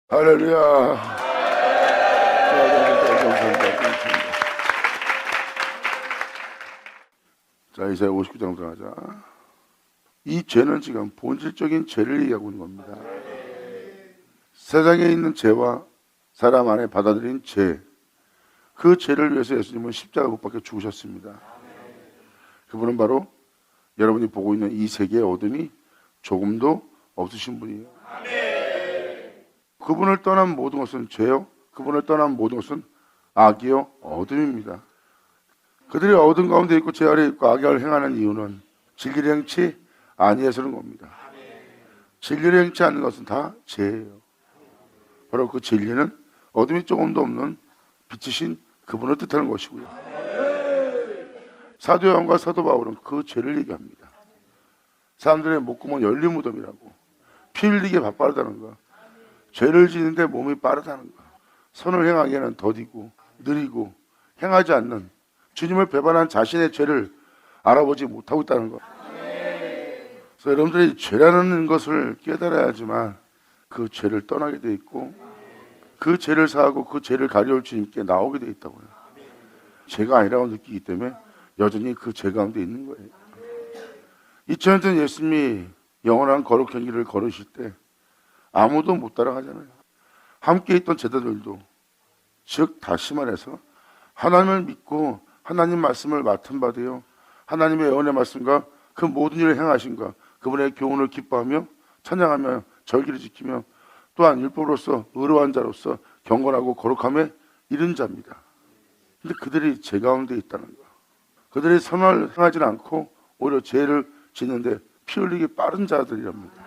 할렐루야. 자, 이사야 59장 들어가자. 이 죄는 지금 본질적인 죄를 얘기하고 있는 겁니다. 세상에 있는 죄와 사람 안에 받아들인 죄, 그 죄를 위해서 예수님은 십자가 못 박혀 죽으셨습니다. 그분은 바로 여러분이 보고 있는 이 세계의 어둠이 조금도 없으신 분이에요. 그분을 떠난 모든 것은 죄요, 그분을 떠난 모든 것은 악이요, 어둠입니다. 그들이 어둠 가운데 있고 죄 아래 있고 악을 행하는 이유는 진리를 행치 아니해서는 겁니다. 진리를 행치 않는 것은 다 죄예요. 바로 그 진리는 어둠이 조금도 없는 빛이신 그분을 뜻하는 것이고요. 사도 요한과 사도 바울은 그 죄를 얘기합니다. 사람들의 목구멍 열린 무덤이라고, 피 흘리게 바빠르다는 거, 죄를 지는데 몸이 빠르다는 거, 선을 행하기에는 더디고 느리고 행하지 않는 주님을 배반한 자신의 죄를 알아보지 못하고 있다는 것. 그래서 여러분들이 죄라는 것을 깨달아야지만 그 죄를 떠나게 돼 있고 그 죄를 사하고 그 죄를 가려울 주님께 나오게 돼 있다고요. 죄가 아니라고 느끼기 때문에 여전히 그 죄 가운데 있는 거예요. 2000년 전 예수님이 영원한 거룩한 길을 걸으실 때 아무도 못 따라가잖아요. 함께 있던 제자들도, 즉 다시 말해서 하나님을 믿고 하나님 말씀을 맡은 바 되어 하나님의 예언의 말씀과 그 모든 일을 행하신가, 그분의 교훈을 기뻐하며 찬양하며 절기를 지키며 또한 율법으로서 의로한 자로서 경건하고 거룩함에 이른 자입니다. 근데 그들이 죄 가운데 있다는 거, 그들이 선을 행하지 않고 오히려 죄를 짓는데 피 흘리기 빠른 자들이랍니다.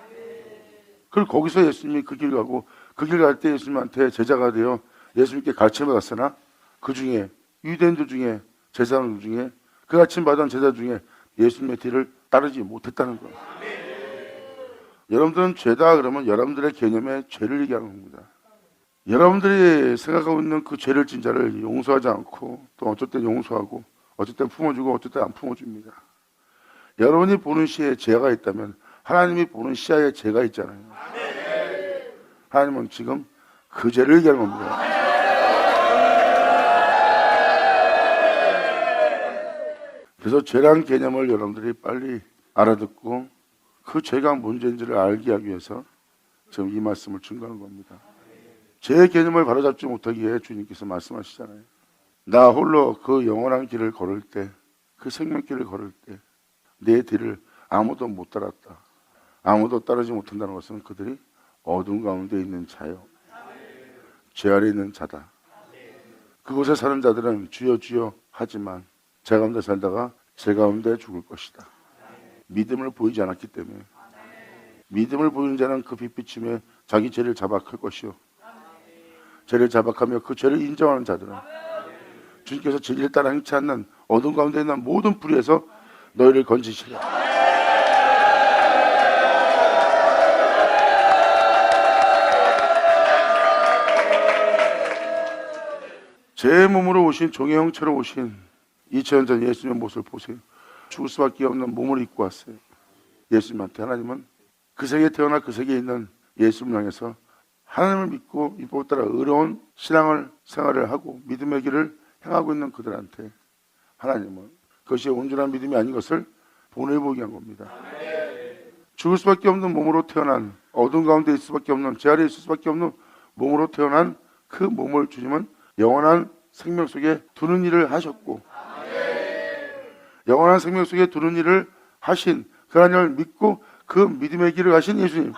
그리고 거기서 예수님이 그 길 가고 그 길 갈 때 예수님한테 제자가 되어 예수님께 가르침을 받았으나 그 중에 유대인들 중에 제사장들 중에 그 가르침 받은 제자 중에 예수님의 뒤를 따르지 못했다는 거. 여러분들은 죄다 그러면 여러분들의 개념에 죄를 얘기하는 겁니다. 여러분들이 생각하고 있는 그 죄를 진 자를 용서하지 않고 또 어쩔 땐 용서하고 어쩔 땐 품어주고 어쩔 땐 안 품어줍니다. 여러분이 보는 시야에 죄가 있다면 하나님이 보는 시야에 죄가 있잖아요. 하나님은 지금 그 죄를 얘기하는 겁니다. 그래서 죄란 개념을 여러분들이 빨리 알아듣고 그 죄가 문제인지를 알게 하기 위해서 지금 이 말씀을 증거하는 겁니다. 죄의 개념을 바로잡지 못하기에 주님께서 말씀하시잖아요. 나 홀로 그 영원한 길을 걸을 때, 그 생명길을 걸을 때 내 뒤를 아무도 못 따랐다. 아무도 따르지 못한다는 것은 그들이 어둠 가운데 있는 자요, 죄 아래 있는 자다. 그곳에 사는 자들은 주여 주여 하지만 제 가운데 살다가 제 가운데 죽을 것이다. 믿음을 보이지 않았기 때문에. 믿음을 보이는 자는 그 빛비침에 자기 죄를 자박할 것이요, 죄를 자박하며 그 죄를 인정하는 자들은 주님께서 진리를 따라 행치 않는 어둠 가운데 있는 모든 불의에서 너희를 건지시라. 제 몸으로 오신 종의 형체로 오신 2000년 전 예수님의 모습을 보세요. 죽을 수밖에 없는 몸을 입고 왔어요. 예수님한테 하나님은 그 세계에 태어나 그 세계에 있는 예수님을 향해서 하나님을 믿고 율법을 따라 의로운 신앙을 생활을 하고 믿음의 길을 행하고 있는 그들한테 하나님은 그것이 온전한 믿음이 아닌 것을 보내보게 한 겁니다. 죽을 수밖에 없는 몸으로 태어난, 어둠 가운데 있을 수밖에 없는, 죄 아래에 있을 수밖에 없는 몸으로 태어난 그 몸을 주님은 영원한 생명 속에 두는 일을 하셨고, 영원한 생명 속에 두는 일을 하신 그 하나님을 믿고 그 믿음의 길을 가신 예수님,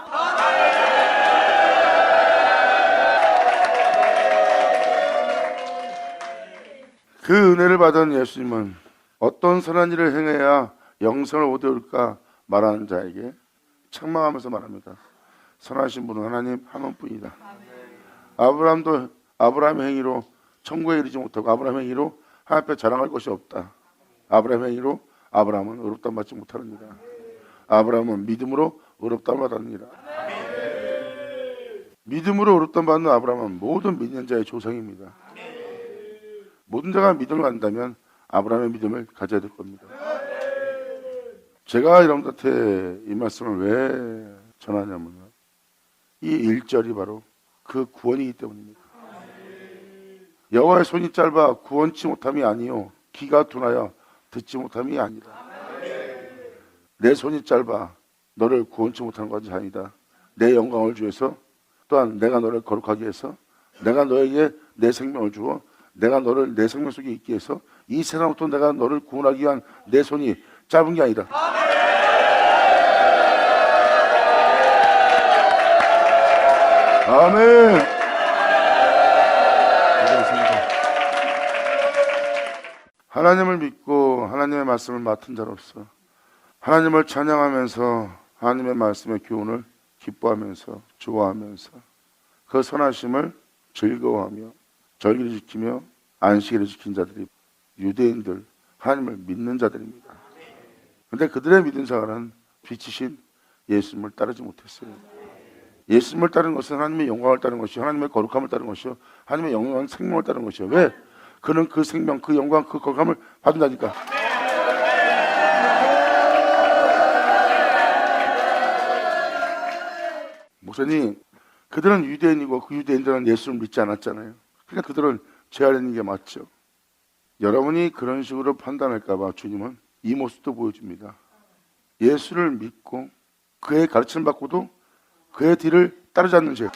그 은혜를 받은 예수님은 어떤 선한 일을 행해야 영생을 얻게 올까 말하는 자에게 책망하면서 말합니다. 선하신 분은 하나님 한 분뿐이다. 아브라함도 아브라함의 행위로 천국에 이르지 못하고 아브라함의 행위로 하나님 앞에 자랑할 것이 없다. 아브라함의 행위로 아브라함은 의롭다함 받지 못하느니라. 아브라함은 믿음으로 의롭다함 받았느니라. 믿음으로 의롭다함 받는 아브라함은 모든 믿는 자의 조상입니다. 모든 자가 믿음을 갖는다면 아브라함의 믿음을 가져야 될 겁니다. 제가 여러분들한테 이 말씀을 왜 전하냐면 이 1절이 바로 그 구원이기 때문입니다. 여호와의 손이 짧아 구원치 못함이 아니요 귀가 둔하여 듣지 못함이 아니다. 내 손이 짧아 너를 구원치 못하는 것이 아니다. 내 영광을 주어서 또한 내가 너를 거룩하게 해서 내가 너에게 내 생명을 주어 내가 너를 내 생명 속에 있게 해서 이 세상부터 내가 너를 구원하기 위한 내 손이 짧은 게 아니다. 아멘. 하나님을 믿고 하나님의 말씀을 맡은 자로서 하나님을 찬양하면서 하나님의 말씀의 교훈을 기뻐하면서 좋아하면서 그 선하심을 즐거워하며 절기를 지키며 안식일을 지킨 자들이 유대인들, 하나님을 믿는 자들입니다. 그런데 그들의 믿은 자는 빛이신 예수님을 따르지 못했어요. 예수님을 따르는 것은 하나님의 영광을 따르는 것이요 하나님의 거룩함을 따르는 것이요 하나님의 영원한 생명을 따르는 것이요. 왜? 그는 그 생명, 그 영광, 그 거룩함을 받는다니까. 목사님, 그들은 유대인이고 그 유대인들은 예수를 믿지 않았잖아요. 그러니까 그들은 죄하는 게 맞죠. 여러분이 그런 식으로 판단할까 봐 주님은 이 모습도 보여줍니다. 예수를 믿고 그의 가르침을 받고도 그의 뒤를 따르지 않는 죄.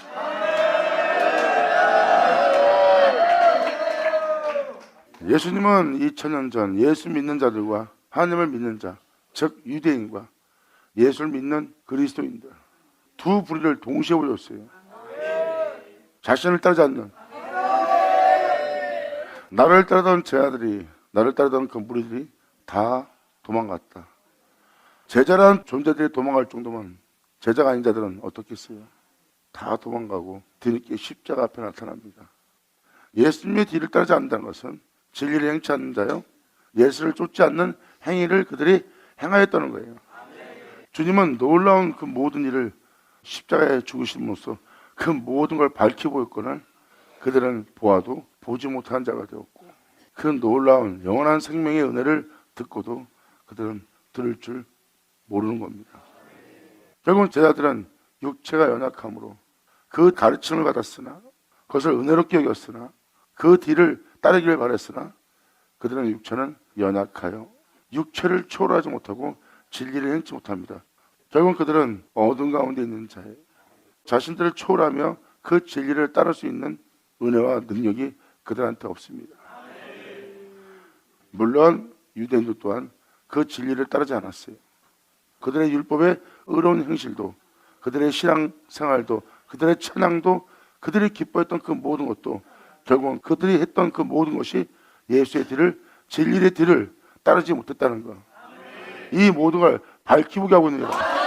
예수님은 2000년 전 예수 믿는 자들과 하나님을 믿는 자, 즉 유대인과 예수를 믿는 그리스도인들 두 부류를 동시에 보여줬어요. 자신을 따르지 않는 나를 따르던 제자들이 나를 따르던 그 무리들이 다 도망갔다. 제자라는 존재들이 도망갈 정도면 제자가 아닌 자들은 어떻겠어요? 다 도망가고 뒤늦게 십자가 앞에 나타납니다. 예수님의 뒤를 따르지 않는다는 것은 진리를 행치 않는 자요 예수를 쫓지 않는 행위를 그들이 행하였다는 거예요. 주님은 놀라운 그 모든 일을 십자가에 죽으심으로써 그 모든 걸 밝히 보였거늘 그들은 보아도 보지 못한 자가 되었고 그 놀라운 영원한 생명의 은혜를 듣고도 그들은 들을 줄 모르는 겁니다. 결국 제자들은 육체가 연약함으로 그 가르침을 받았으나 그것을 은혜롭게 여겼으나 그 뒤를 따르기를 바랬으나 그들은 육체는 연약하여 육체를 초월하지 못하고 진리를 행치 못합니다. 결국 그들은 어둠 가운데 있는 자예요. 자신들을 초월하며 그 진리를 따를 수 있는 은혜와 능력이 그들한테 없습니다. 물론 유대인들 또한 그 진리를 따르지 않았어요. 그들의 율법의 의로운 행실도 그들의 신앙생활도 그들의 찬양도 그들이 기뻐했던 그 모든 것도 결국은 그들이 했던 그 모든 것이 예수의 뒤를 진리의 뒤를 따르지 못했다는 것. 이 모든 걸 밝히보게 하고 있는 거예요.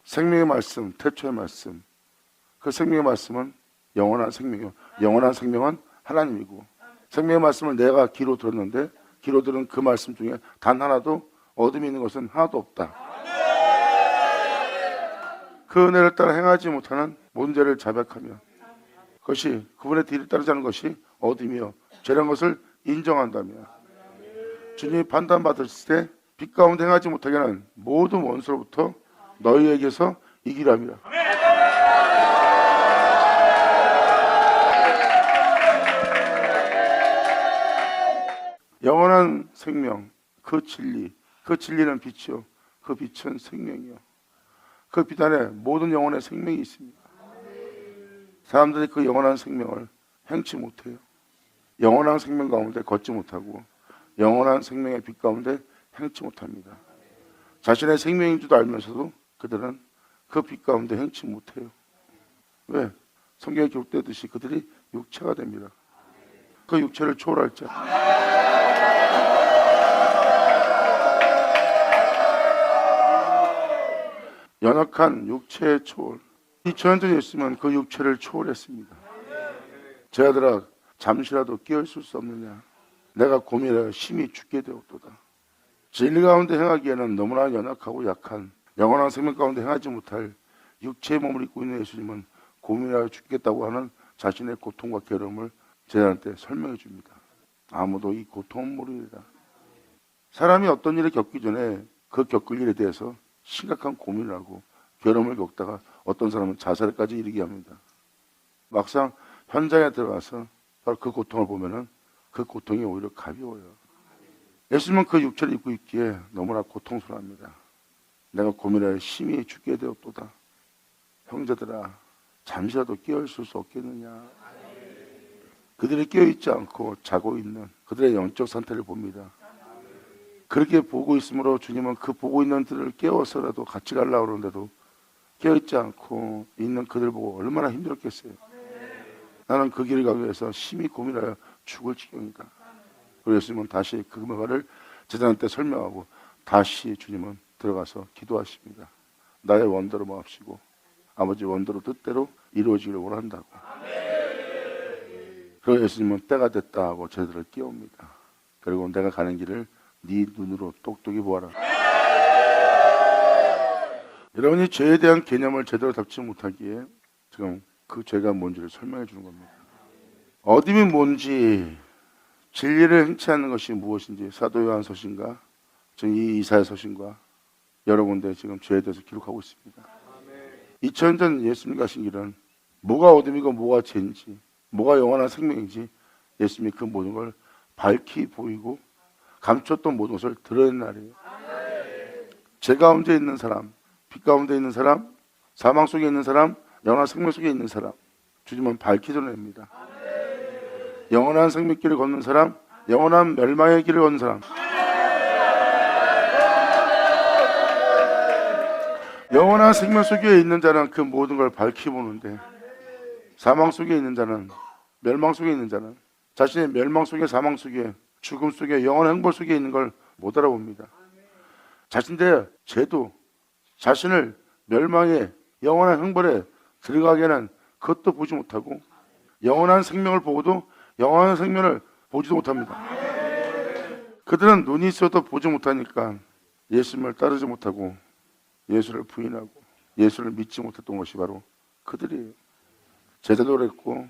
생명의 말씀, 태초의 말씀. 그 생명의 말씀은 영원한 생명이요. 영원한 생명은 하나님이고 생명의 말씀을 내가 귀로 들었는데 귀로 들은 그 말씀 중에 단 하나도 어둠이 있는 것은 하나도 없다. 그 은혜를 따라 행하지 못하는 모든 죄를 자백하며 그것이 그분의 뒤를 따르지 않는 것이 어둠이요 죄라는 것을 인정한다며 주님이 판단받으실 때 빛 가운데 행하지 못하게 하는 모든 원수로부터 너희에게서 이기랍니다. 영원한 생명, 그 진리, 그 진리는 빛이요 그 빛은 생명이요 그 빛 안에 모든 영혼의 생명이 있습니다. 사람들이 그 영원한 생명을 행치 못해요. 영원한 생명 가운데 걷지 못하고 영원한 생명의 빛 가운데 행치 못합니다. 자신의 생명인 줄도 알면서도 그들은 그 빛 가운데 행치 못해요. 왜? 성경에 기록되듯이 그들이 육체가 됩니다. 그 육체를 초월할 자. 연약한 육체의 초월. 2000년 전에 있으면 그 육체를 초월했습니다. 제자들아 잠시라도 끼어있을 수 없느냐. 내가 고민하여 심히 죽게 되었도다. 진리 가운데 행하기에는 너무나 연약하고 약한 영원한 생명 가운데 행하지 못할 육체의 몸을 입고 있는 예수님은 고민하여 죽겠다고 하는 자신의 고통과 괴로움을 제자한테 설명해 줍니다. 아무도 이 고통은 모르리라. 사람이 어떤 일을 겪기 전에 그 겪을 일에 대해서 심각한 고민을 하고 괴로움을 겪다가 어떤 사람은 자살까지 이르게 합니다. 막상 현장에 들어가서 바로 그 고통을 보면은 그 고통이 오히려 가벼워요. 예수님은 그 육체를 입고 있기에 너무나 고통스러워합니다. 내가 고민하여 심히 죽게 되었도다. 형제들아, 잠시라도 깨어있을 수 없겠느냐. 그들이 깨어있지 않고 자고 있는 그들의 영적 상태를 봅니다. 그렇게 보고 있으므로 주님은 그 보고 있는 들을 깨워서라도 같이 가려고 그러는데도 깨어있지 않고 있는 그들 보고 얼마나 힘들었겠어요. 나는 그 길을 가기 위해서 심히 고민하여 죽을 지경이다. 그리고 예수님은 다시 그 말을 제자한테 설명하고 다시 주님은 들어가서 기도하십니다. 나의 원대로 마옵시고 아버지 원대로 뜻대로 이루어지기를 원한다고. 그리고 예수님은 때가 됐다 하고 제자들을 깨웁니다. 그리고 내가 가는 길을 네 눈으로 똑똑히 보아라. 여러분이 죄에 대한 개념을 제대로 잡지 못하기에 지금 그 죄가 뭔지를 설명해 주는 겁니다. 어둠이 뭔지, 진리를 행치하는 것이 무엇인지 사도 요한서신과 지금 이 이사야서신과 여러 군데 지금 죄에 대해서 기록하고 있습니다. 2000년 전 예수님이 가신 길은 뭐가 어둠이고 뭐가 죄인지, 뭐가 영원한 생명인지 예수님이 그 모든 걸 밝히 보이고 감췄던 모든 것을 드러낸 날이에요. 죄 가운데 있는 사람, 빛 가운데 있는 사람, 사망 속에 있는 사람, 영원한 생명 속에 있는 사람, 주님은 밝히 드러냅니다. 영원한 생명길을 걷는 사람, 영원한 멸망의 길을 걷는 사람, 영원한 생명 속에 있는 자는 그 모든 걸 밝히 보는데 사망 속에 있는 자는, 멸망 속에 있는 자는 자신의 멸망 속에, 사망 속에, 죽음 속에, 영원한 행복 속에 있는 걸 못 알아봅니다. 자신의 죄도 자신을 멸망의 영원한 행복에 들어가게는 그것도 보지 못하고 영원한 생명을 보고도 영원한 생명을 보지도 못합니다. 그들은 눈이 있어도 보지 못하니까 예수님을 따르지 못하고 예수를 부인하고 예수를 믿지 못했던 것이 바로 그들이에요. 제자도 그랬고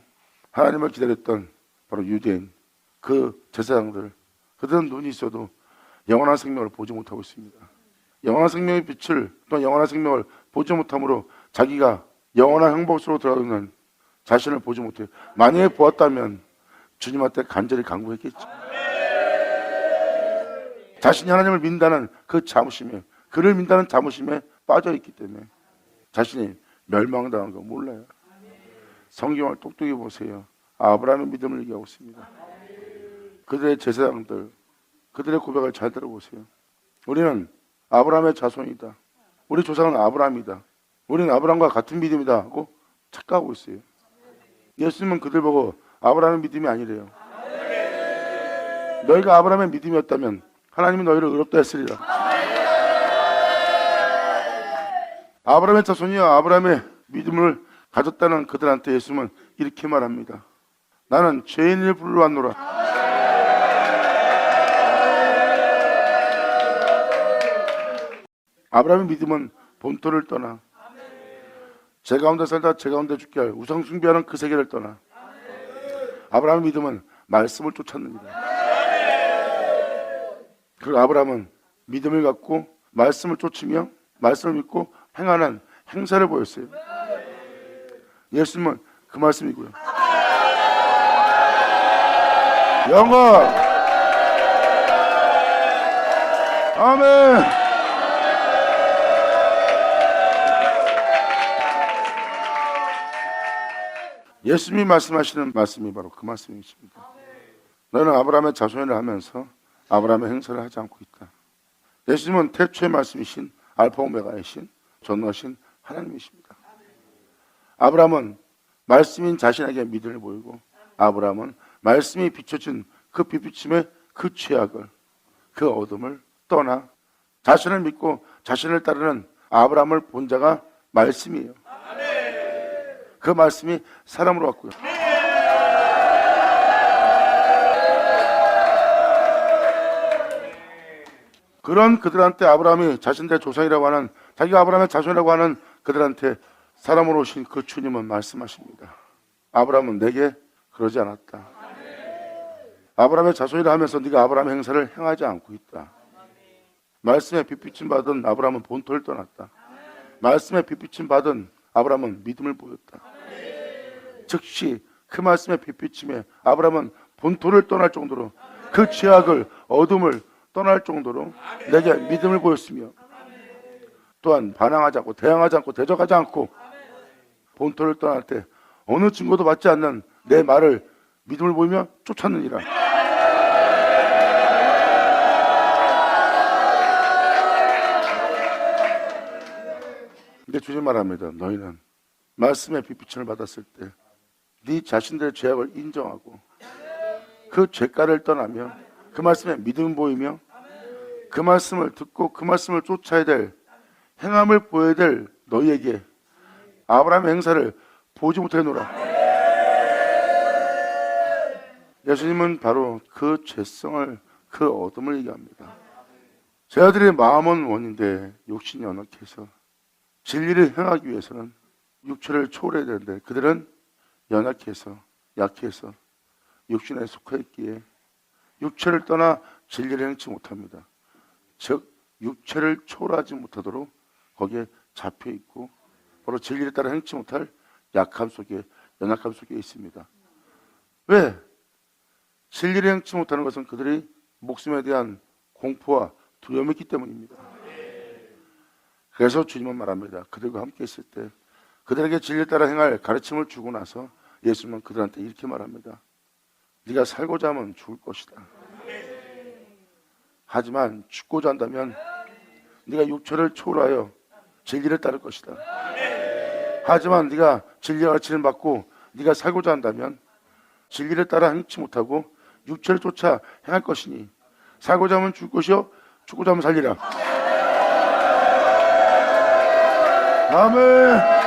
하나님을 기다렸던 바로 유대인, 그 제사장들, 그들은 눈이 있어도 영원한 생명을 보지 못하고 있습니다. 영원한 생명의 빛을 또 영원한 생명을 보지 못함으로 자기가 영원한 행복 속으로 들어가는 자신을 보지 못해요. 만약에 보았다면 주님한테 간절히 간구했겠죠. 자신이 하나님을 믿는다는 그 자부심에, 그를 믿는다는 자부심에 빠져있기 때문에 자신이 멸망당한 거 몰라요. 성경을 똑똑히 보세요. 아브라함의 믿음을 얘기하고 있습니다. 그들의 제사장들, 그들의 고백을 잘 들어보세요. 우리는 아브라함의 자손이다. 우리 조상은 아브라함이다. 우리는 아브라함과 같은 믿음이다 하고 착각하고 있어요. 예수님은 그들 보고 아브라함의 믿음이 아니래요. 너희가 아브라함의 믿음이었다면 하나님이 너희를 의롭다 했으리라. 아브라함의 자손이여 아브라함의 믿음을 가졌다는 그들한테 예수님은 이렇게 말합니다. 나는 죄인을 불러왔노라. 아브라함의 믿음은 본토를 떠나 제 가운데 살다 제 가운데 죽게 할 우상 숭배하는 그 세계를 떠나 아브라함의 믿음은 말씀을 쫓았느니라. 그리고 아브라함은 믿음을 갖고 말씀을 쫓으며 말씀을 믿고 행하는 행사를 보였어요. 예수님은 그 말씀이고요. 영광! 아멘! 예수님이 말씀하시는 말씀이 바로 그 말씀이십니다. 너는 아브라함의 자손이라 하면서 아브라함의 행사를 하지 않고 있다. 예수님은 태초의 말씀이신 알파 오메가이신 전능하신 하나님이십니다. 아브라함은 말씀인 자신에게 믿음을 보이고 아브라함은 말씀이 비춰진 그 빛비침의 그 죄악을, 그 어둠을 떠나 자신을 믿고 자신을 따르는 아브라함을 본 자가 말씀이에요. 그 말씀이 사람으로 왔고요. 그런 그들한테 아브라함이 자신들의 조상이라고 하는, 자기가 아브라함의 자손이라고 하는 그들한테 사람으로 오신 그 주님은 말씀하십니다. 아브라함은 내게 그러지 않았다. 아브라함의 자손이라 하면서 네가 아브라함의 행사를 행하지 않고 있다. 말씀에 빛비침 받은 아브라함은 본토를 떠났다. 말씀에 빛비침 받은 아브라함은 믿음을 보였다. 즉시 그 말씀에 빛비침에 아브라함은 본토를 떠날 정도로 그 죄악을 어둠을 떠날 정도로 내게 믿음을 보였으며 또한 반항하지 않고 대항하지 않고 대적하지 않고 본토를 떠날 때 어느 증거도 받지 않는 내 말을 믿음을 보이며 쫓았느니라. 근데 주님 말합니다. 너희는 말씀의 빛비침을 받았을 때 네 자신들의 죄악을 인정하고 그 죄가를 떠나며 그 말씀에 믿음 보이며 그 말씀을 듣고 그 말씀을 쫓아야 될 행함을 보여야 될 너희에게 아브라함의 행사를 보지 못하노라. 예수님은 바로 그 죄성을 그 어둠을 얘기합니다. 제자들의 마음은 원인데 욕심이 연약해서 진리를 행하기 위해서는 육체를 초월해야 되는데 그들은 연약해서 약해서 육신에 속해 있기에 육체를 떠나 진리를 행치 못합니다. 즉 육체를 초월하지 못하도록 거기에 잡혀 있고 바로 진리를 따라 행치 못할 약함 속에 연약함 속에 있습니다. 왜? 진리를 행치 못하는 것은 그들이 목숨에 대한 공포와 두려움이 있기 때문입니다. 그래서 주님은 말합니다. 그들과 함께 있을 때 그들에게 진리를 따라 행할 가르침을 주고 나서 예수님은 그들한테 이렇게 말합니다. 네가 살고자 하면 죽을 것이다. 하지만 죽고자 한다면 네가 육체를 초월하여 진리를 따를 것이다. 하지만 네가 진리의 가르침을 받고 네가 살고자 한다면 진리를 따라 행치 못하고 육체를 쫓아 행할 것이니 살고자 하면 죽을 것이요 죽고자 하면 살리라. 아멘.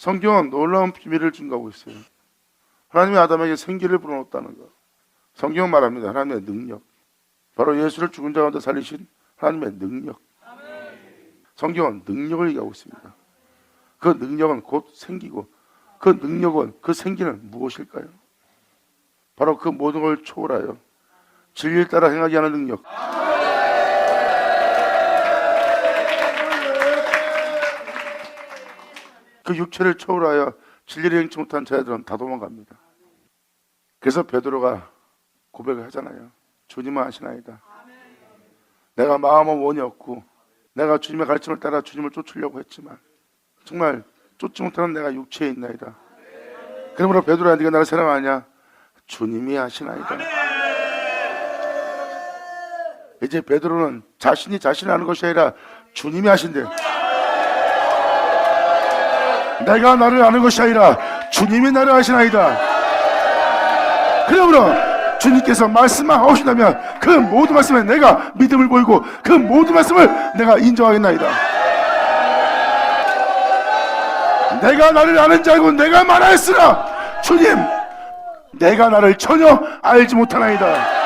성경은 놀라운 비밀을 증거하고 있어요. 하나님이 아담에게 생기를 불어넣었다는 것. 성경은 말합니다. 하나님의 능력. 바로 예수를 죽은 자 가운데 살리신 하나님의 능력. 성경은 능력을 얘기하고 있습니다. 그 능력은 곧 생기고 그 능력은 그 생기는 무엇일까요? 바로 그 모든 걸 초월하여 진리를 따라 행하게 하는 능력. 그 육체를 초월하여 진리를 행치 못한 자들은 다 도망갑니다. 그래서 베드로가 고백을 하잖아요. 주님은 아시나이다. 내가 마음은 원이 없고 내가 주님의 가르침을 따라 주님을 쫓으려고 했지만 정말 쫓지 못하는 내가 육체에 있나이다. 그러므로 베드로야 네가 나를 사랑하냐? 주님이 아시나이다. 이제 베드로는 자신이 자신을 아는 것이 아니라 주님이 아신대. 내가 나를 아는 것이 아니라 주님이 나를 아시나이다. 그러므로 주님께서 말씀만 하신다면 그 모든 말씀에 내가 믿음을 보이고 그 모든 말씀을 내가 인정하겠나이다. 내가 나를 아는 줄 알고 내가 말하였으나 주님 내가 나를 전혀 알지 못하나이다.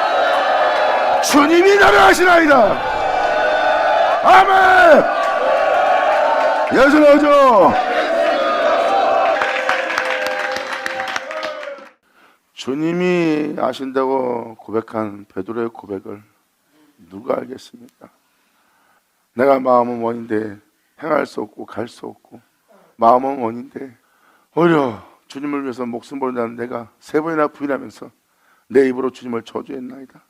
주님이 나를 아시나이다. 아멘. 예수 나오죠. 주님이 아신다고 고백한 베드로의 고백을 누가 알겠습니까? 내가 마음은 원인데 행할 수 없고 갈 수 없고 마음은 원인데 오히려 주님을 위해서 목숨 버린다는 내가 3번이나 부인하면서 내 입으로 주님을 저주했나이다.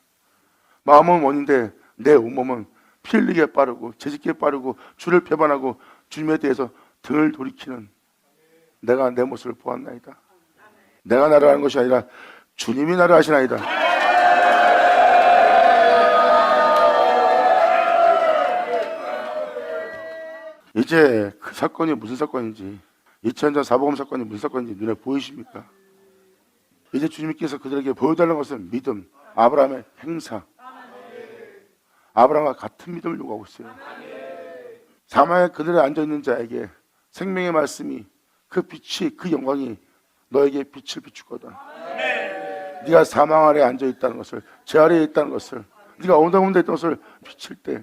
마음은 원인데 내 온몸은 피 흘리게 빠르고 재짓기에 빠르고 주를 배반하고 주님에 대해서 등을 돌이키는 내가 내 모습을 보았나이다. 내가 나를 아는 것이 아니라 주님이 나를 아시나이다. 이제 그 사건이 무슨 사건인지 2000년 사복음 사건이 무슨 사건인지 눈에 보이십니까? 이제 주님께서 그들에게 보여달라는 것은 믿음, 아브라함의 행사. 아브라함과 같은 믿음을 요구하고 있어요. 사망에 그들에 앉아있는 자에게 생명의 말씀이 그 빛이 그 영광이 너에게 빛을 비출 거다. 네가 사망 아래에 앉아있다는 것을 죄 아래에 있다는 것을 네가 어둠 가운데 있다는 것을 비칠 때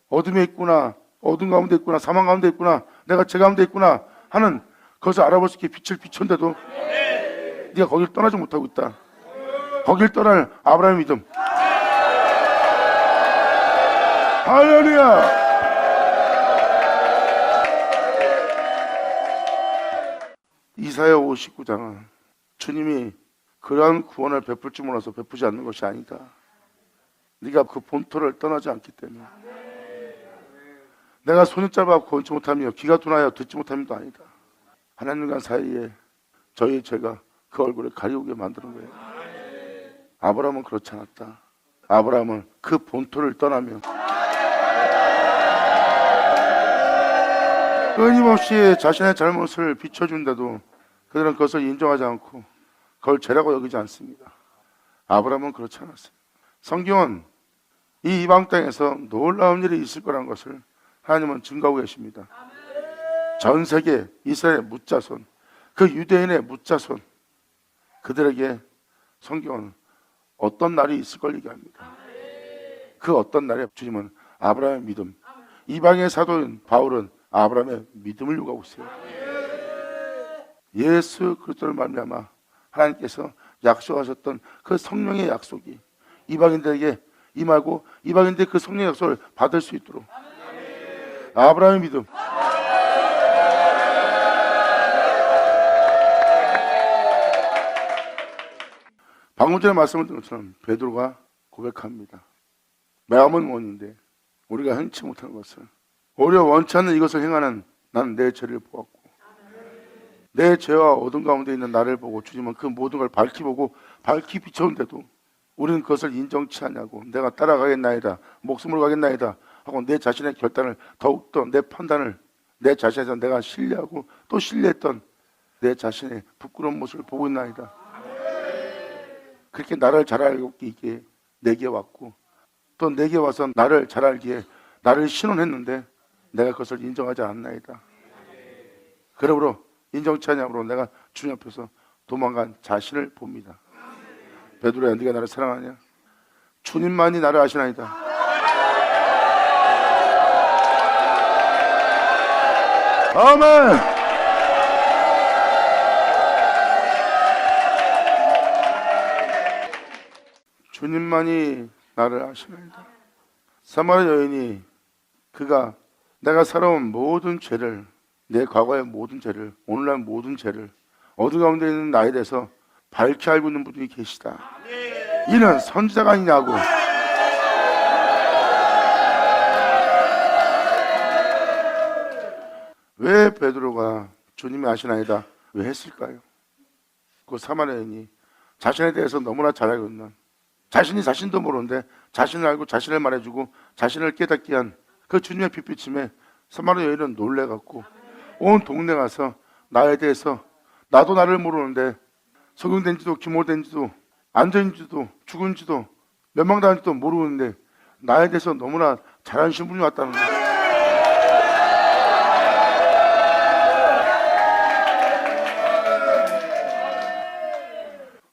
어둠에 있구나 어둠 가운데 있구나 사망 가운데 있구나 내가 죄 가운데 있구나 하는 그것을 알아볼 수 있게 빛을 비췄는데도 네가 거기를 떠나지 못하고 있다. 거길 떠날 아브라함의 믿음. 할렐루야. 이사야 59장은 주님이 그러한 구원을 베풀 줄 몰라서 베푸지 않는 것이 아니다. 네가 그 본토를 떠나지 않기 때문에. 내가 손이 짧아 보지 못하며 귀가 둔하여 듣지 못함도 아니다. 하나님과 사이에 저희 죄가 그 얼굴을 가리우게 만드는 거예요. 아브라함은 그렇지 않았다. 아브라함은 그 본토를 떠나며 끊임없이 자신의 잘못을 비춰준데도 그들은 그것을 인정하지 않고 그걸 죄라고 여기지 않습니다. 아브라함은 그렇지 않았어요. 성경은 이 이방 땅에서 놀라운 일이 있을 거라는 것을 하나님은 증거하고 계십니다. 전 세계 이스라엘의 뭇자손, 그 유대인의 뭇자손, 그들에게 성경은 어떤 날이 있을 걸 얘기합니다. 그 어떤 날에 주님은 아브라함의 믿음, 이방의 사도인 바울은 아브라함의 믿음을 요구하고 있어요. 예수 그리스도를 말미암아 하나님께서 약속하셨던 그 성령의 약속이 이방인들에게 임하고 이방인들이 그 성령의 약속을 받을 수 있도록 아브라함의 믿음. 방금 전에 말씀드린 것처럼 베드로가 고백합니다. 마음은 원인데 우리가 행치 못하는 것을 오히려 원치 않는 이것을 행하는 나는 내 죄를 보았고 내 죄와 어둠 가운데 있는 나를 보고 주님은 그 모든 걸 밝히 보고 밝히 비춰온데도 우리는 그것을 인정치 않냐고 내가 따라가겠나이다 목숨을 가겠나이다 하고 내 자신의 결단을 더욱더 내 판단을 내 자신에서 내가 신뢰하고 또 신뢰했던 내 자신의 부끄러운 모습을 보고 있나이다. 그렇게 나를 잘 알기에 내게 왔고 또 내게 와서 나를 잘 알기에 나를 신원했는데 내가 그것을 인정하지 않나이다. 그러므로 인정치 않냐므로 내가 주님 앞에서 도망간 자신을 봅니다. 베드로야 네가 나를 사랑하냐? 주님만이 나를 아시나이다. 아멘. 주님만이 나를 아시나이다. 사마리아 여인이 그가 내가 살아온 모든 죄를 내 과거의 모든 죄를 오늘날 모든 죄를 어둠 가운데 있는 나에 대해서 밝히 알고 있는 분이 계시다. 이는 선지자가 아니냐고. 왜 베드로가 주님이 아시나이다 왜 했을까요? 그 사마리아 여인이 자신에 대해서 너무나 잘 알고 있는 자신이 자신도 모르는데 자신을 알고 자신을 말해주고 자신을 깨닫게 한 그 주님의 빛비침에 사마리아 여인은 놀래갖고 온 동네 가서 나에 대해서 나도 나를 모르는데 석용된지도 기모된지도 안전인지도 죽은지도 멸망당한지도 모르는데 나에 대해서 너무나 잘하는 신분이 왔다는 거예요.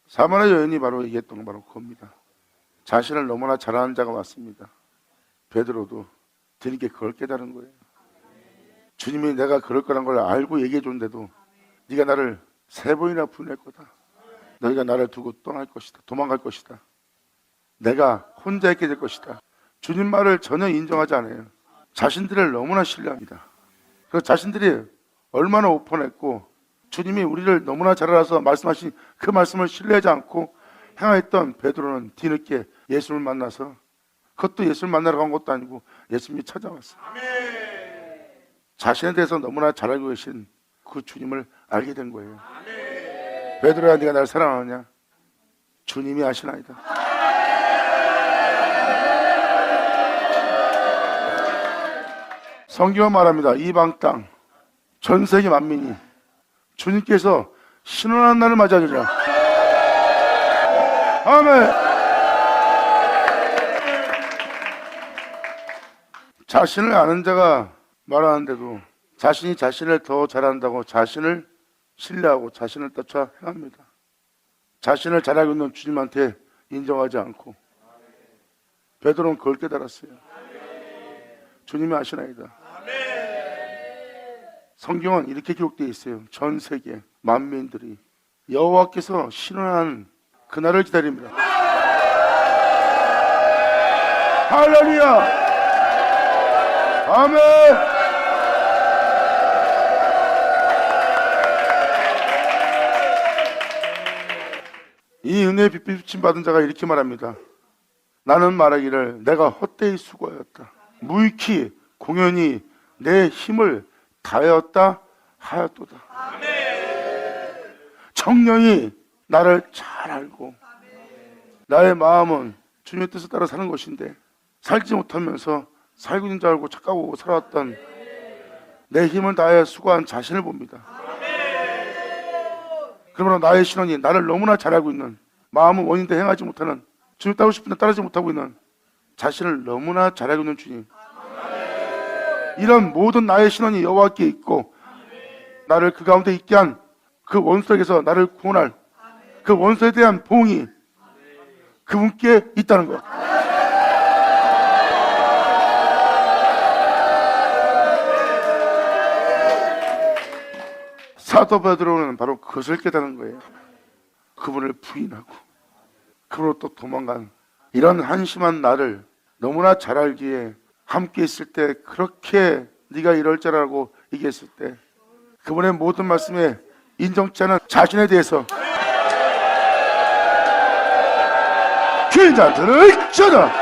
사마리아 여인이 바로 얘기했던 건 바로 그겁니다. 자신을 너무나 잘하는 자가 왔습니다. 베드로도 뒤늦게 그걸 깨달은 거예요. 주님이 내가 그럴 거란 걸 알고 얘기해 줬는데도 네가 나를 3번이나 분할 거다. 너희가 나를 두고 떠날 것이다. 도망갈 것이다. 내가 혼자 있게 될 것이다. 주님 말을 전혀 인정하지 않아요. 자신들을 너무나 신뢰합니다. 그 자신들이 얼마나 오픈했고 주님이 우리를 너무나 잘 알아서 말씀하신 그 말씀을 신뢰하지 않고 행하였던 베드로는 뒤늦게 예수를 만나서 그것도 예수를 만나러 간 것도 아니고 예수님이 찾아왔어요. 자신에 대해서 너무나 잘 알고 계신 그 주님을 알게 된 거예요. 베드로야 네가 나를 사랑하느냐? 주님이 아시나이다. 성경은 말합니다. 이방 땅 전 세계 만민이 주님께서 신원하는 날을 맞이하리라. 아멘. 자신을 아는 자가 말하는데도 자신이 자신을 더 잘한다고 자신을 신뢰하고 자신을 따라 행합니다. 자신을 잘 알고 있는 주님한테 인정하지 않고 베드로는 그걸 깨달았어요. 주님이 아시나이다. 성경은 이렇게 기록되어 있어요. 전 세계 만민들이 여호와께서 신원한 그날을 기다립니다. 할렐루야. 아멘. 이 은혜의 빛 비추심 받은 자가 이렇게 말합니다. 나는 말하기를 내가 헛되이 수고하였다. 무익히 공연히 내 힘을 다하였다 하였도다. 청령이 나를 잘 알고 나의 마음은 주님의 뜻을 따라 사는 것인데 살지 못하면서 살고 있는 줄 알고 착각하고 살아왔던 내 힘을 다해 수고한 자신을 봅니다. 그러므로 나의 신원이 나를 너무나 잘 알고 있는, 마음은 원인데 행하지 못하는, 주님 따르고 싶은데 따르지 못하고 있는 자신을 너무나 잘 알고 있는 주님, 이런 모든 나의 신원이 여호와께 있고 나를 그 가운데 있게 한 그 원수에게서 나를 구원할 그 원수에 대한 보응이 그분께 있다는 것. 사도 베드로는 바로 그것을 깨닫는 거예요. 그분을 부인하고 그분으로 또 도망간 이런 한심한 나를 너무나 잘 알기에 함께 있을 때 그렇게 네가 이럴 줄 알고 얘기했을 때 그분의 모든 말씀에 인정치 않은 자신에 대해서 귀자 들을지어다.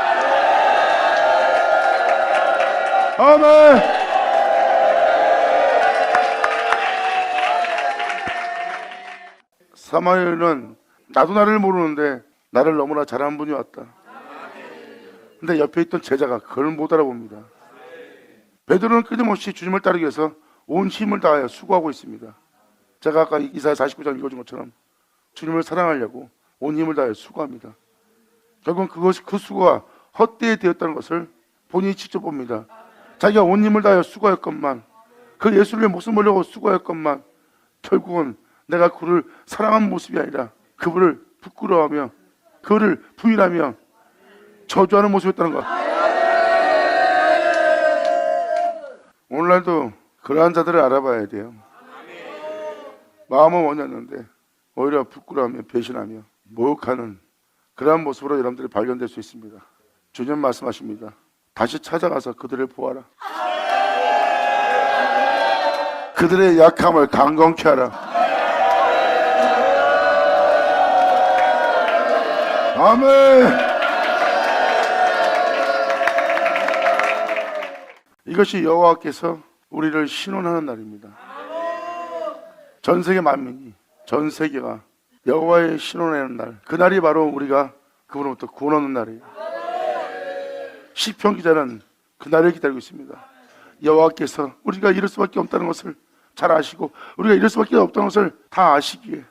아멘. 사마리아는 나도 나를 모르는데 나를 너무나 잘하는 분이 왔다. 근데 옆에 있던 제자가 그걸 못 알아봅니다. 베드로는 끊임없이 주님을 따르기 위해서 온 힘을 다하여 수고하고 있습니다. 제가 아까 이사야 49장 읽어준 것처럼 주님을 사랑하려고 온 힘을 다하여 수고합니다. 결국은 그 수고가 헛되이 되었다는 것을 본인이 직접 봅니다. 자기가 온 힘을 다하여 수고했건만, 그 예수를 위해 목숨 걸려고 수고했건만 결국은 내가 그를 사랑하는 모습이 아니라 그분을 부끄러워하며 그를 부인하며 저주하는 모습이었다는 것. 오늘날도 그러한 자들을 알아봐야 돼요. 마음은 원했는데 오히려 부끄러워하며 배신하며 모욕하는 그러한 모습으로 여러분들이 발견될 수 있습니다. 주님 말씀하십니다. 다시 찾아가서 그들을 보아라. 그들의 약함을 강건케 하라. 아멘. 이것이 여호와께서 우리를 신원하는 날입니다. 전 세계 만민이, 전 세계가 여호와의 신원하는 날, 그날이 바로 우리가 그분으로부터 구원 얻는 날이에요. 시편 기자는 그날을 기다리고 있습니다. 여호와께서 우리가 이럴 수밖에 없다는 것을 잘 아시고 우리가 이럴 수밖에 없다는 것을 다 아시기에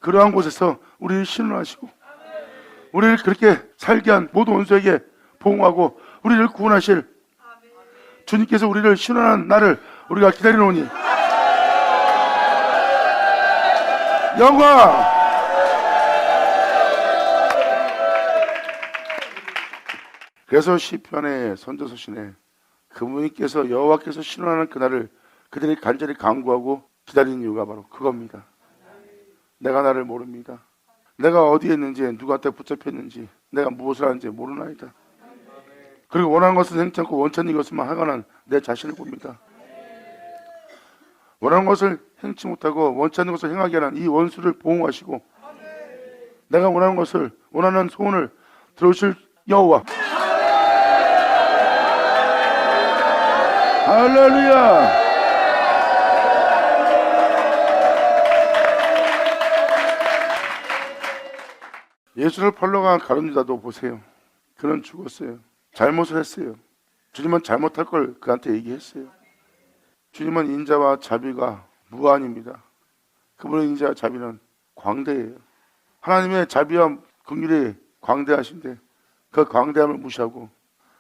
그러한 곳에서 우리를 신원하시고 우리를 그렇게 살게 한 모든 원수에게 보응하고 우리를 구원하실 주님께서 우리를 신원한 날을 우리가 기다리노니 영광. 그래서 시편의 선지서신에 그분께서 여호와께서 신원하는 그날을 그들이 간절히 간구하고 기다리는 이유가 바로 그겁니다. 내가 나를 모릅니다. 내가 어디에 있는지, 누구한테 붙잡혔는지, 내가 무엇을 하는지 모르나이다. 그리고 원하는 것은 행치 않고 원치 않는 것을만 하거나 내 자신을 봅니다. 원하는 것을 행치 못하고 원치 않는 것을 행하게 하는 이 원수를 보응하시고 내가 원하는 것을, 원하는 소원을 들으실 여호와. 할렐루야. 예수를 팔러간 가룟 유다도 보세요. 그는 죽었어요. 잘못을 했어요. 주님은 잘못할 걸 그한테 얘기했어요. 주님은 인자와 자비가 무한입니다. 그분의 인자와 자비는 광대예요. 하나님의 자비와 긍휼이 광대하신데 그 광대함을 무시하고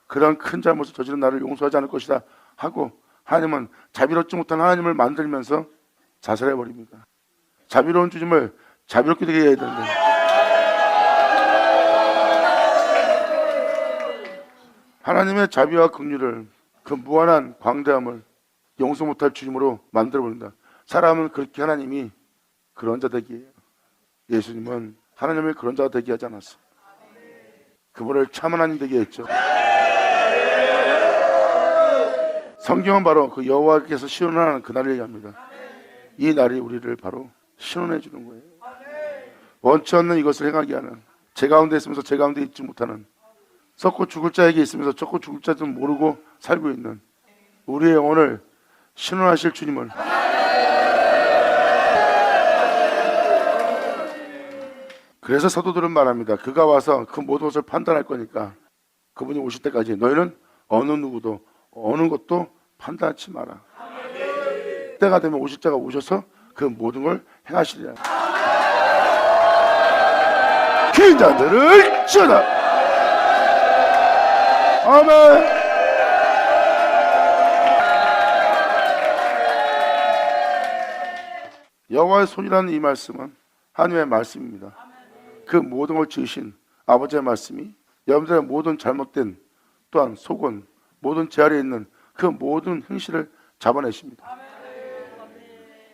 그런 큰 잘못을 저지른 나를 용서하지 않을 것이다 하고 하나님은 자비롭지 못한 하나님을 만들면서 자살해버립니다. 자비로운 주님을 자비롭게 되게 해야 되는데 하나님의 자비와 긍휼을, 그 무한한 광대함을 용서 못할 주님으로 만들어버린다. 사람은 그렇게 하나님이 그런 자 되기에, 예수님은 하나님을 그런 자 되게 하지 않았어. 그분을 참 하나님 되게 했죠. 성경은 바로 그 여호와께서 시온하는 그날을 얘기합니다. 이 날이 우리를 바로 신원해 주는 거예요. 원치 않는 이것을 행하게 하는, 제 가운데 있으면서 제 가운데 있지 못하는, 썩고 죽을 자에게 있으면서 썩고 죽을 자도 모르고 살고 있는 우리의 영혼을 신원하실 주님을, 그래서 사도들은 말합니다. 그가 와서 그 모든 것을 판단할 거니까 그분이 오실 때까지 너희는 어느 누구도 어느 것도 판단하지 마라. 때가 되면 오실 자가 오셔서 그 모든 걸 행하시리라. 긴 자들을 주라. 아멘. 여호와의 손이라는 이 말씀은 하나님의 말씀입니다. 그 모든 걸 지으신 아버지의 말씀이 여러분들의 모든 잘못된, 또한 속은 모든 제 아래에 있는 그 모든 행실을 잡아내십니다.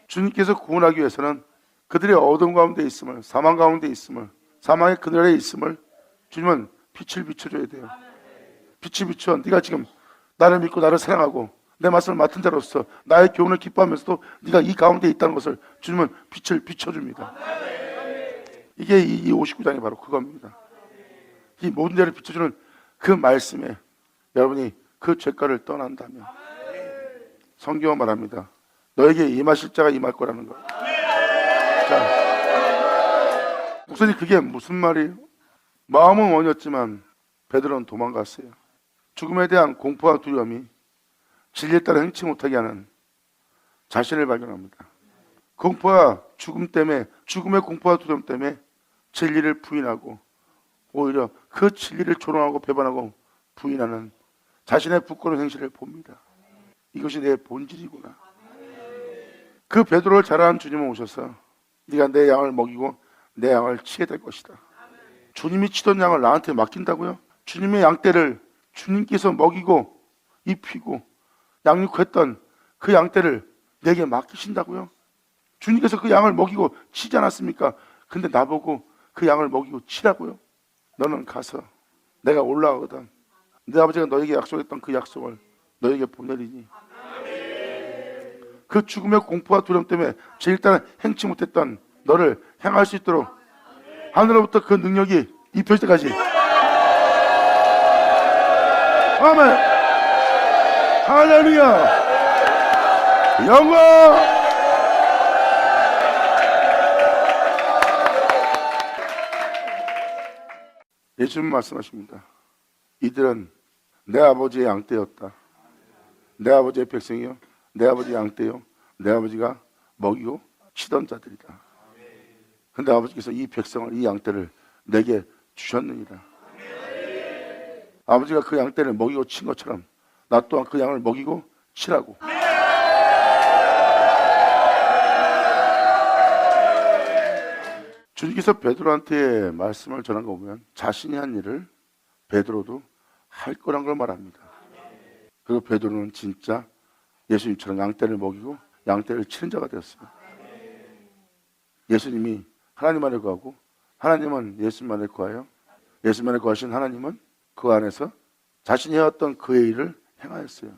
주님께서 구원하기 위해서는 그들의 어둠 가운데 있음을, 사망 가운데 있음을, 사망의 그늘에 있음을 주님은 빛을 비춰줘야 돼요. 빛을 비춰 네가 지금 나를 믿고 나를 사랑하고 내 말씀을 맡은 자로서 나의 교훈을 기뻐하면서도 네가 이 가운데 있다는 것을 주님은 빛을 비춰줍니다. 이게 이 59장이 바로 그겁니다. 이 모든 데를 비춰주는 그 말씀에 여러분이 그 죄가를 떠난다면 성경은 말합니다. 너에게 임하실 자가 임할 거라는 거예요. 자, 목사님 그게 무슨 말이에요? 마음은 원했지만 베드로는 도망갔어요. 죽음에 대한 공포와 두려움이 진리에 따라 행치 못하게 하는 자신을 발견합니다. 공포와 죽음 때문에, 죽음의 공포와 두려움 때문에 진리를 부인하고 오히려 그 진리를 조롱하고 배반하고 부인하는 자신의 부끄러운 행실을 봅니다. 이것이 내 본질이구나. 그 베드로를 자라한 주님은 오셔서 네가 내 양을 먹이고 내 양을 치게 될 것이다. 주님이 치던 양을 나한테 맡긴다고요? 주님의 양떼를 주님께서 먹이고 입히고 양육했던 그 양떼를 내게 맡기신다고요? 주님께서 그 양을 먹이고 치지 않았습니까? 근데 나보고 그 양을 먹이고 치라고요? 너는 가서 내가 올라가거든 내 아버지가 너에게 약속했던 그 약속을 너에게 보내리니 그 죽음의 공포와 두려움 때문에 제일 따라 행치 못했던 너를 행할 수 있도록 하늘로부터 그 능력이 입혀질 때까지. 아멘. 할렐루야. 영광. 예수님 말씀하십니다. 이들은 내 아버지의 양떼였다. 내 아버지의 백성이요, 내 아버지 양떼요, 내 아버지가 먹이고 치던 자들이다. 근데 아버지께서 이 백성을, 이 양떼를 내게 주셨느니라. 아버지가 그 양떼를 먹이고 친 것처럼 나 또한 그 양을 먹이고 치라고. 주님께서 베드로한테 말씀을 전한 거 보면 자신이 한 일을 베드로도 할 거란 걸 말합니다. 그리고 베드로는 진짜 예수님처럼 양떼를 먹이고 양떼를 치는 자가 되었습니다. 예수님이 하나님 안에 거하고 하나님은 예수님 안에 거하여 예수님 안에 거하신 하나님은 그 안에서 자신이 해왔던 그의 일을 행하였어요.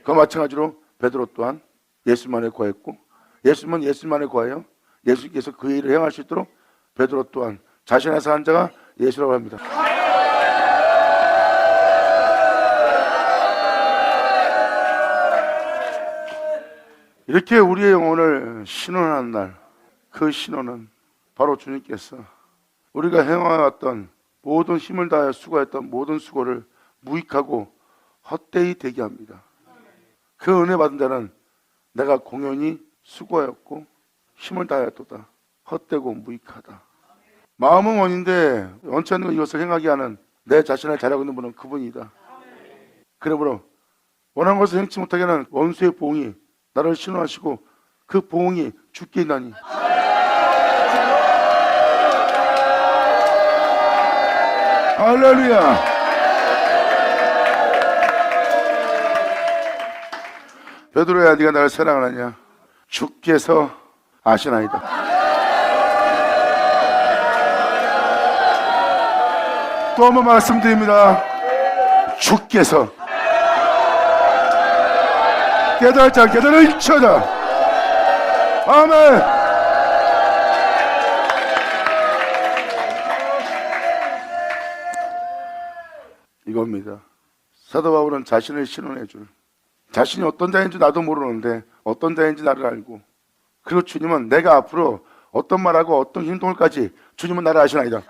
그와 마찬가지로 베드로 또한 예수님 안에 거했고 예수님은 예수님 안에 거하여 예수님께서 그의 일을 행할 수 있도록 베드로 또한 자신에서 한 자가 예수라고 합니다. 이렇게 우리의 영혼을 신원하는 날, 그 신원은 바로 주님께서 우리가 행해왔던 모든 힘을 다하여 수고했던 모든 수고를 무익하고 헛되이 되게 합니다. 그 은혜 받은 자는 내가 공연히 수고하였고 힘을 다하였도다. 헛되고 무익하다. 마음은 원인데 원치 않는 이것을 행하게 하는 내 자신을 잘하고 있는 분은 그분이다. 그러므로 원하는 것을 행치 못하게 하는 원수의 보응이 나를 신원하시고 그 보응이 죽게 있나니 할렐루야. 베드로야, 네가 나를 사랑하느냐? 주께서 아시나이다. 또 한 번 말씀드립니다. 주께서 깨달자 깨달을 쳐다. 아멘. 이겁니다. 사도 바울은 자신을 신원해 줄, 자신이 어떤 자인지 나도 모르는데 어떤 자인지 나를 알고, 그리고 주님은 내가 앞으로 어떤 말하고 어떤 행동을까지 주님은 나를 아시나이다.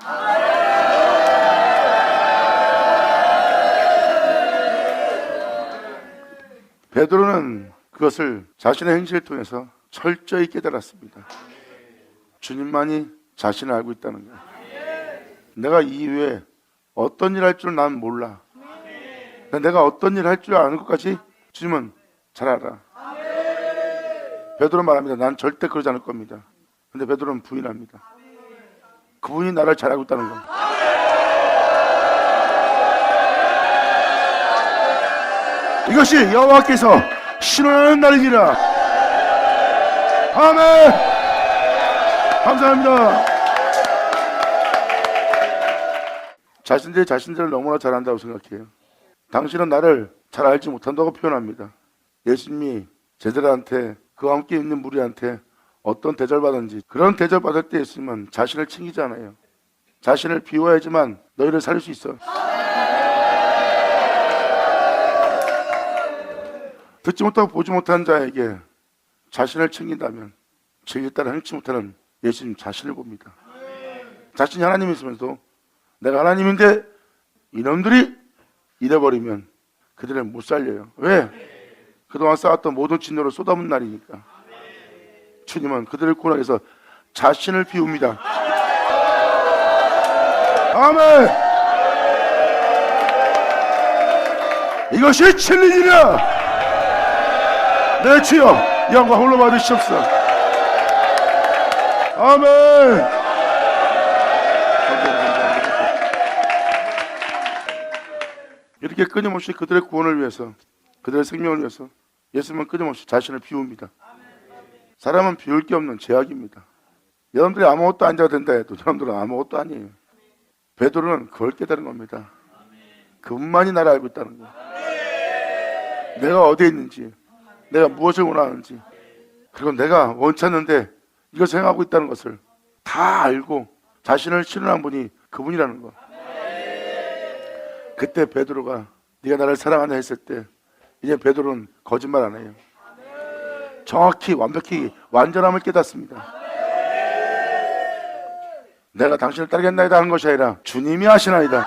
베드로는 그것을 자신의 행실을 통해서 철저히 깨달았습니다. 주님만이 자신을 알고 있다는 거예요. 내가 이후에 어떤 일 할 줄 난 몰라. 내가 어떤 일 할 줄 아는 것까지 주님은 잘 알아. 베드로 말합니다. 난 절대 그러지 않을 겁니다. 근데 베드로는 부인합니다. 그분이 나를 잘 알고 있다는 겁니다. 이것이 여호와께서 신원하는 날이니라. 아멘. 감사합니다. 자신들이 자신들을 너무나 잘한다고 생각해요. 당신은 나를 잘 알지 못한다고 표현합니다. 예수님이 제자들한테, 그와 함께 있는 무리한테 어떤 대접받은지, 그런 대접받을 때 예수님은 자신을 챙기잖아요. 자신을 비워야지만 너희를 살릴 수 있어. 듣지 못하고 보지 못한 자에게 자신을 챙긴다면 진리에 따라 행치 못하는 예수님 자신을 봅니다. 자신이 하나님이시면서 내가 하나님인데 이놈들이 잃어버리면 그들은 못 살려요. 왜? 그동안 쌓았던 모든 진노를 쏟아붓는 날이니까. 주님은 그들을 구원하기 위해서 자신을 비웁니다. 아멘. 이것이 진리니라. 내 주여 영광 홀로 받으시옵소서. 아멘. 이렇게 끊임없이 그들의 구원을 위해서, 그들의 생명을 위해서 예수님은 끊임없이 자신을 비웁니다. 사람은 비울 게 없는 제약입니다. 여러분들이 아무것도 아니라 된다 해도 여러분들은 아무것도 아니에요. 베드로는 그걸 깨달은 겁니다. 그분만이 나를 알고 있다는 거. 내가 어디에 있는지, 내가 무엇을 원하는지, 그리고 내가 원치 않는데 이것을 행하고 있다는 것을 다 알고 자신을 신원한 분이 그분이라는 거. 그때 베드로가 네가 나를 사랑하냐 했을 때 이제 베드로는 거짓말 안 해요. 정확히 완벽히 완전함을 깨닫습니다. 내가 당신을 따르겠나이다 하는 것이 아니라 주님이 하시나이다.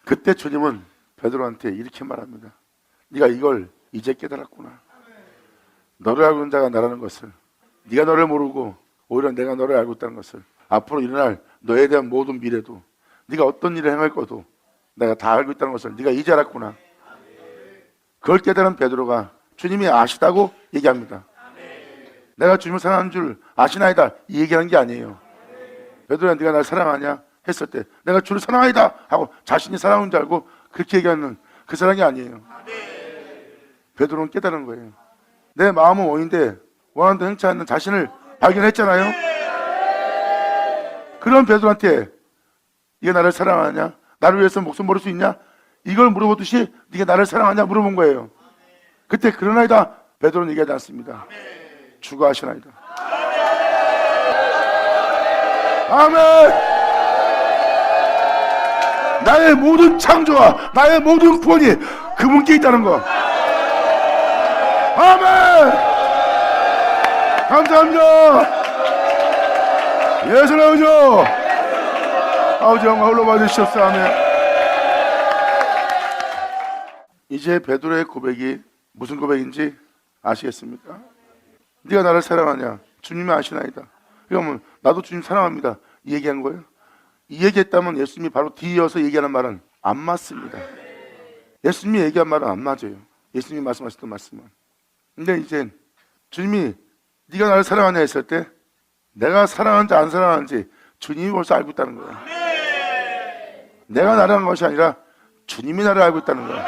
그때 주님은 베드로한테 이렇게 말합니다. 네가 이걸 이제 깨달았구나. 너를 알고 있는 자가 나라는 것을, 네가 너를 모르고 오히려 내가 너를 알고 있다는 것을, 앞으로 일어날 너에 대한 모든 미래도, 네가 어떤 일을 행할 것도 내가 다 알고 있다는 것을 네가 이제 알았구나. 그걸 깨달은 베드로가 주님이 아시다고 얘기합니다. 내가 주님을 사랑하는 줄 아시나이다 이 얘기하는 게 아니에요. 베드로야 네가 날 사랑하냐 했을 때 내가 주를 사랑하이다 하고 자신이 사랑하는 줄 알고 그렇게 얘기하는 그 사랑이 아니에요. 베드로는 깨달은 거예요. 내 마음은 원인데 원하는 대로 행치 않는 자신을 발견했잖아요. 그런 베드로한테 네가 나를 사랑하냐? 나를 위해서 목숨 버릴 수 있냐? 이걸 물어보듯이 네가 나를 사랑하냐 물어본 거예요. 그때 그러나이다 베드로는 얘기하지 않습니다. 주가 하시나이다. 아멘. 나의 모든 창조와 나의 모든 구원이 그분께 있다는 거. 아멘. 감사합니다. 예수의 아버지, 아버지 영광 홀로 받으시옵소서. 아멘. 이제 베드로의 고백이 무슨 고백인지 아시겠습니까? 네가 나를 사랑하냐? 주님이 아시나이다. 그러면 나도 주님 사랑합니다. 이 얘기한 거예요. 이 얘기했다면 예수님이 바로 뒤이어서 얘기하는 말은 안 맞습니다. 예수님이 얘기한 말은 안 맞아요. 예수님이 말씀하셨던 말씀은. 근데 이제 주님이 네가 나를 사랑하냐 했을 때 내가 사랑하는지 안 사랑하는지 주님이 벌써 알고 있다는 거예요. 내가 나를 한 것이 아니라 주님이 나를 알고 있다는 거예요.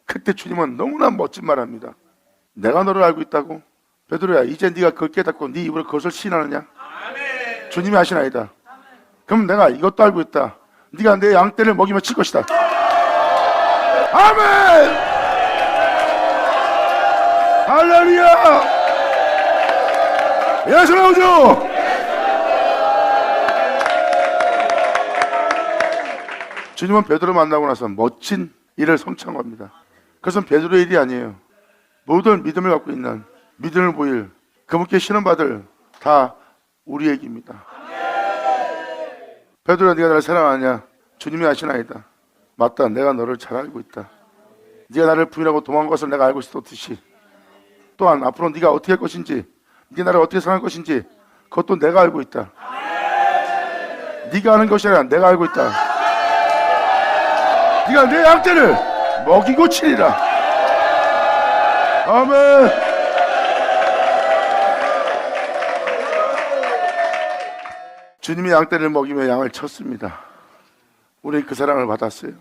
그때 주님은 너무나 멋진 말 합니다. 내가 너를 알고 있다고? 베드로야, 이제 네가 그걸 깨닫고 네 입으로 그것을 시인하느냐? 주님이 하시나이다. 그럼 내가 이것도 알고 있다. 네가 내 양떼를 먹이며 칠 것이다. 아멘. 할렐루야. 예수 나오죠. 주님은 베드로 만나고 나서 멋진 일을 성취한 겁니다. 그것은 베드로의 일이 아니에요. 모든 믿음을 갖고 있는, 믿음을 보일, 그분께 신원받을 다 우리 얘기입니다. 베드로야, 네가 나를 사랑하냐? 주님이 아시나이다. 맞다, 내가 너를 잘 알고 있다. 네가 나를 부인하고 도망간 것을 내가 알고 있었듯이, 또한 앞으로 네가 어떻게 할 것인지, 네가 나를 어떻게 사랑할 것인지 그것도 내가 알고 있다. 네가 아는 것이 아니라 내가 알고 있다. 네가 내 양떼를 먹이고 치리라. 아멘. 주님이 양떼를 먹이며 양을 쳤습니다. 우리는 그 사랑을 받았어요.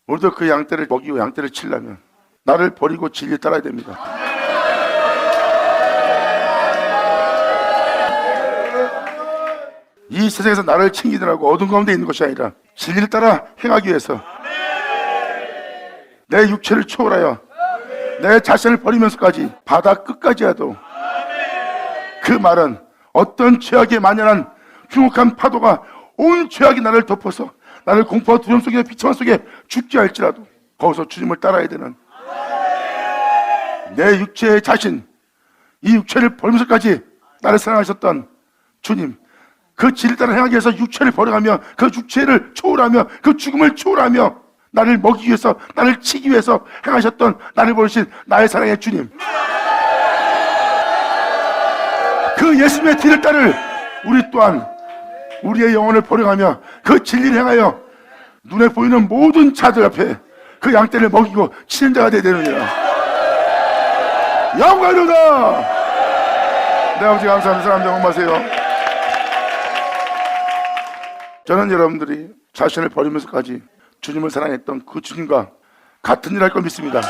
우리도 그 양떼를 먹이고 양떼를 치려면 나를 버리고 진리 따라야 됩니다. 이 세상에서 나를 챙기느라고 어둠 가운데 있는 것이 아니라 진리를 따라 행하기 위해서 내 육체를 초월하여 내 자신을 버리면서까지 바다 끝까지라도, 그 말은 어떤 죄악에 만연한 흉악한 파도가 온 죄악이 나를 덮어서 나를 공포와 두려움 속에 비참한 속에 죽게 할지라도 거기서 주님을 따라야 되는 내 육체의 자신, 이 육체를 버리면서까지 나를 사랑하셨던 주님, 그 진리를 따라 행하기 위해서 육체를 버려가며 그 육체를 초월하며 그 죽음을 초월하며 나를 먹이기 위해서, 나를 치기 위해서 행하셨던, 나를 버리신 나의 사랑의 주님, 그 예수님의 뒤를 따를 우리 또한 우리의 영혼을 버려가며 그 진리를 행하여 눈에 보이는 모든 자들 앞에 그 양떼를 먹이고 치는 자가 되어야 되느니라. 영광이로다. 내 아버지 감사합니다. 사람 영광하세요. 저는 여러분들이 자신을 버리면서까지 주님을 사랑했던 그 주님과 같은 일 할 걸 믿습니다.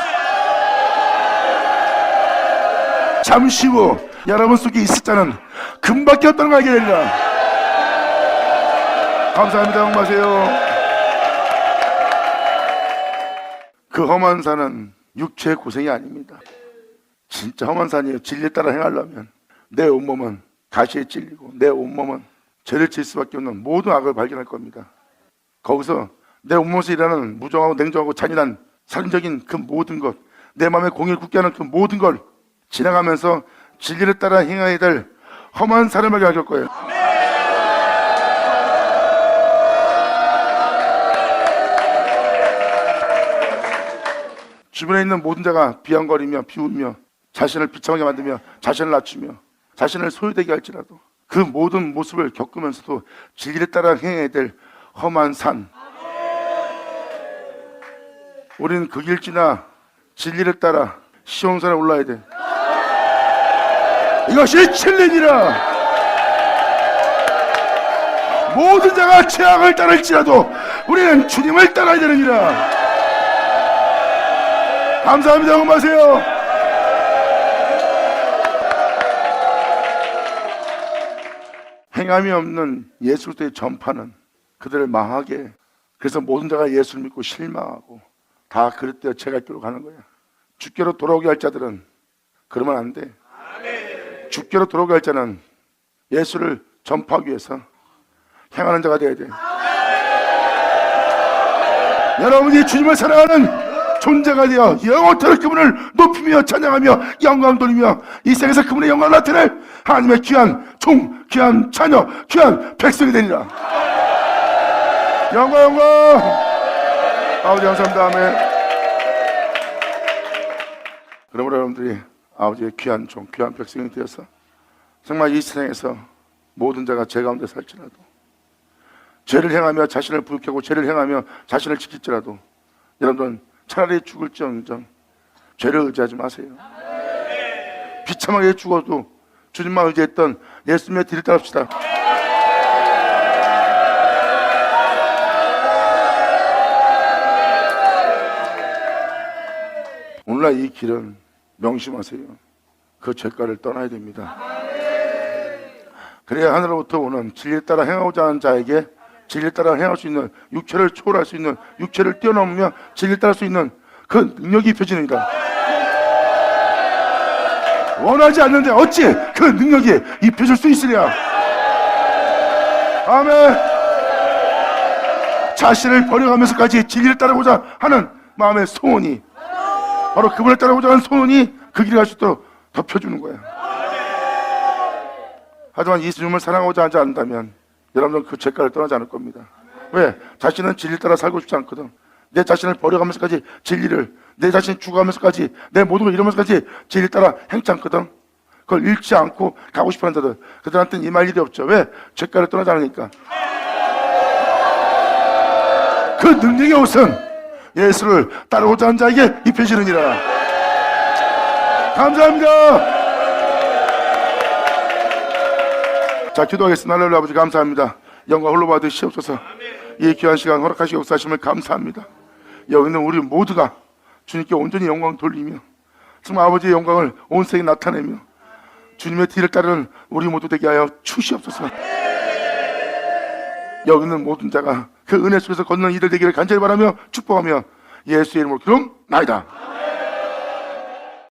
잠시 후 여러분 속에 있을 자는 금밖에 없다는 걸 알게 되리라. 감사합니다. 영광하세요. 그 험한 산은 육체의 고생이 아닙니다. 진짜 험한 산이에요. 진리에 따라 행하려면 내 온몸은 가시에 찔리고 내 온몸은 죄를 질 수밖에 없는 모든 악을 발견할 겁니다. 거기서 내 온몸에서 일하는 무정하고 냉정하고 잔인한 살인적인 그 모든 것, 내 마음에 공의를 굳게 하는 그 모든 걸 지나가면서 진리를 따라 행해야 될 험한 산을 발견할 거예요. 주변에 있는 모든 자가 비방거리며 비웃며 자신을 비참하게 만들며 자신을 낮추며 자신을 소유되게 할지라도 그 모든 모습을 겪으면서도 진리를 따라 행해야 될 험한 산, 우리는 그 길 지나 진리를 따라 시온산에 올라야 돼. 이것이 진리니라. 모든 자가 죄악을 따를지라도 우리는 주님을 따라야 되느니라. 감사합니다. 응원하세요. 행함이 없는 예수 그리스도의 전파는 그들을 망하게, 그래서 모든 자가 예수를 믿고 실망하고 다 그릇되어 제갈길로 가는 거야. 주께로 돌아오게 할 자들은 그러면 안 돼. 주께로 돌아오게 할 자는 예수를 전파하기 위해서 행하는 자가 되어야 돼. 여러분이 주님을 사랑하는 존재가 되어 영원토록 그분을 높이며 찬양하며 영광 돌리며 이 세상에서 그분의 영광을 나타낼 하나님의 귀한 종, 귀한 자녀, 귀한 백성이 되리라. 영광 영광. 아버지 감사합니다. 아멘. 그러므로 여러분들이 아버지의 귀한 종, 귀한 백성이 되어서 정말 이 세상에서 모든 자가 죄 가운데 살지라도, 죄를 행하며 자신을 부욕하고 죄를 행하며 자신을 지킬지라도 여러분들은 차라리 죽을지언정 죄를 의지하지 마세요. 비참하게 죽어도 주님만 의지했던 예수님의 뒤를 따릅시다. 오늘날 이 길은 명심하세요. 그 죄가를 떠나야 됩니다. 그래야 하늘로부터 오는 진리에 따라 행하고자 하는 자에게 진리에 따라 행할 수 있는, 육체를 초월할 수 있는, 육체를 뛰어넘으며 진리에 따를 수 있는 그 능력이 입혀지느니라. 원하지 않는데 어찌 그 능력이 입혀질 수 있으랴. 아멘. 자신을 버려가면서까지 진리를 따르고자 하는 마음의 소원이, 바로 그분을 따르고자 하는 소원이 그 길을 갈 수 있도록 덮여주는 거야. 하지만 예수님을 사랑하고자 하지 않는다면 여러분들은 그 죄가를 떠나지 않을 겁니다. 왜? 자신은 진리를 따라 살고 싶지 않거든. 내 자신을 버려가면서까지 진리를, 내 자신이 죽어가면서까지, 내 모든 걸 잃으면서까지 진리를 따라 행치 않거든. 그걸 잃지 않고 가고 싶어하는 자들, 그들한테는 임할 일이 없죠. 왜? 죄가를 떠나지 않으니까. 그 능력의 옷은 예수를 따르고자 하는 자에게 입혀지느니라. 감사합니다. 자, 기도하겠습니다. 하나님 아버지 감사합니다. 영광 홀로 받으시옵소서. 이 귀한 시간 허락하시고 역사하심을 감사합니다. 여기 있는 우리 모두가 주님께 온전히 영광 돌리며 정말 아버지의 영광을 온 세계에 나타내며 주님의 뒤를 따르는 우리 모두 되게 하여 주시옵소서. 여기 있는 모든 자가 그 은혜 속에서 걷는 이들 되기를 간절히 바라며 축복하며 예수의 이름으로 기도나이다.